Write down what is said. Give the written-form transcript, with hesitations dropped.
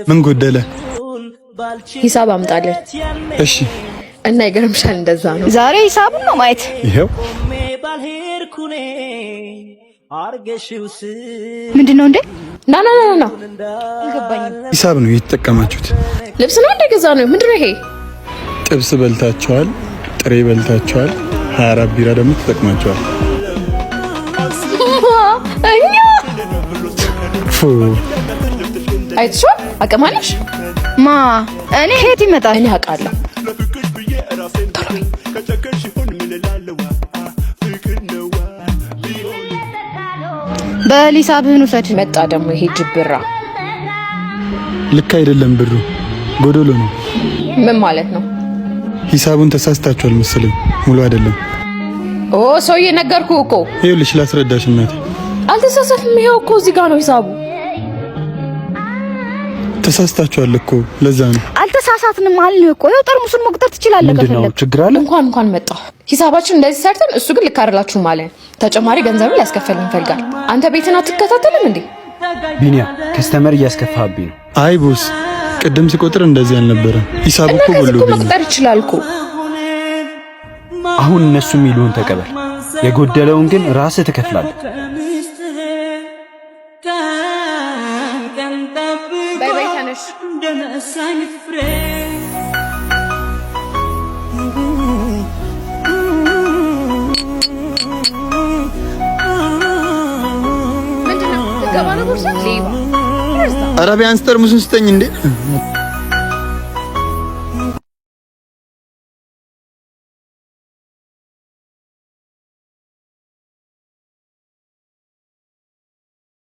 ምን ጎደለ? ሂሳብ አምጣለን። እሺ። እና ይገርምሻል፣ እንደዛ ነው። ዛሬ ሂሳቡን ነው ማየት። ይሄው ምንድነው እንዴ? ና አልገባኝም። ሂሳብ ነው የተጠቀማችሁት። ልብስ ነው እንደገዛ ነው። ምንድነው ይሄ? ጥብስ በልታችኋል፣ ጥሬ በልታችኋል፣ 24 ቢራ ደግሞ ተጠቅማችኋል። እኛ ፉ አይተሽ አቀማለሽ ማ እኔ ሄት ይመጣል። እኔ አውቃለሁ። በሂሳብህን ውሰድ። መጣ ደግሞ ይሄ ጅብራ። ልክ አይደለም፣ ብሩ ጎዶሎ ነው። ምን ማለት ነው? ሂሳቡን ተሳስታችኋል መሰለኝ፣ ሙሉ አይደለም። ኦ ሰውዬ ነገርኩህ እኮ። ይኸውልሽ ላስረዳሽ እናቴ። አልተሳሳትም። ይሄው እኮ እዚህ ጋር ነው ሂሳቡ። ተሳስታችኋል እኮ ለዛ ነው። አልተሳሳትንም አልን እኮ። ይኸው ጠርሙሱን መቁጠር ትችላለህ። ምንድነው ችግር አለ? እንኳን መጣ። ሂሳባችን እንደዚህ ሰርተን እሱ ግን ልክ አይደላችሁም ማለት ተጨማሪ ገንዘብ ሊያስከፍል እንፈልጋል። አንተ ቤትን አትከታተልም እንዴ? ቢኒያ ከስተመር እያስከፋብኝ ነው። አይ ቦስ፣ ቅድም ሲቆጥር እንደዚህ አልነበረም። ሂሳቡ እኮ ጎሎብኝ። መቁጠር ይችላል እኮ። አሁን እነሱ የሚሉን ተቀበል፣ የጎደለውን ግን ራስህ ትከፍላለህ። በይ በይ ተነሽ። ምንድነው? ገባ ነው ቦርሳ ሌባ። ኧረ ቢያንስ ጠርሙሱን ስጠኝ እንዴ!